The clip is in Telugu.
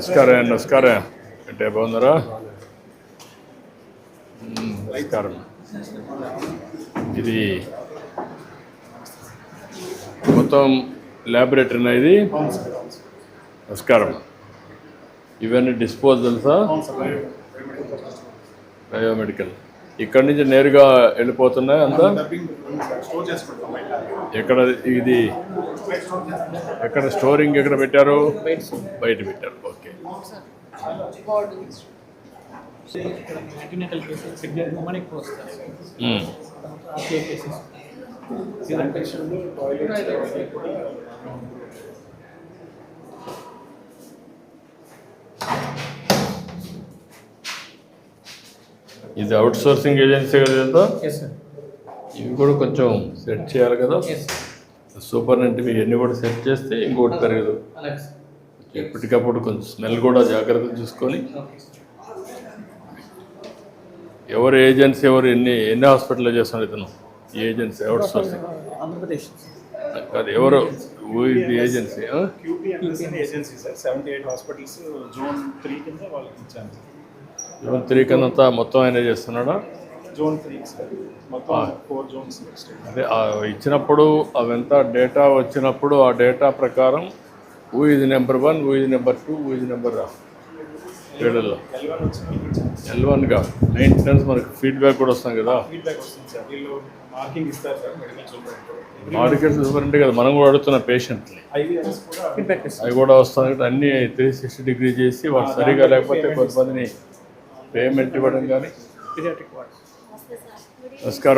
నమస్కారం అంటే బాగున్నారా? నమస్కారం. ఇది మొత్తం ల్యాబొరేటరీనా ఇది? నమస్కారం. ఇవన్నీ డిస్పోజల్సా? బయోమెడికల్. ఇక్కడి నుంచి నేరుగా వెళ్ళిపోతున్నాయి అంతా? ఎక్కడ ఇది ఎక్కడ స్టోరింగ్ ఎక్కడ పెట్టారు? బయట పెట్టారు. ఓకే. ఇది అవుట్ సోర్సింగ్ ఏజెన్సీ కదా? ఇవి కూడా కొంచెం సెట్ చేయాలి కదా? సూపరింటెండెంట్ ఇవన్నీ కూడా సెట్ చేస్తే ఇంకోటి పెరగదు. ఎప్పటికప్పుడు కొంచెం స్మెల్ కూడా జాగ్రత్తగా చూసుకొని. ఎవరు ఏజెన్సీ ఎన్ని హాస్పిటల్లో చేస్తున్నారు ఇతను? ఈ ఏజెన్సీ అవుట్ సోర్సింగ్ అది ఎవరు? ఇది ఏజెన్సీ జోన్ 3 కింద వాళ్ళకి ఇచ్చాను. జోన్ 3 కింద మొత్తం ఆయన చేస్తున్నాడా? జోన్ 3 మొత్తం 4 జోన్స్. అదే ఇచ్చినప్పుడు అవంతా డేటా వచ్చినప్పుడు ఆ డేటా ప్రకారం ఊ ఇది నెంబర్ 1, ఊ ఇది నెంబర్ 2, ఊ ఇది నెంబర్ 7లో L1గా మెయింటెనెన్స్ మనకు ఫీడ్బ్యాక్ కూడా వస్తాం కదా? మార్కింగ్ ఇస్తారు సార్ మెడికల్ మార్కెట్ సూపరింటే కదా మనం కూడా అడుగుతున్న పేషెంట్ని అవి కూడా వస్తాయి. అన్నీ 360 డిగ్రీ చేసి వాళ్ళు సరిగా లేకపోతే కొంతమందిని పేమెంట్ ఇవ్వడం కానీ. నమస్కారం.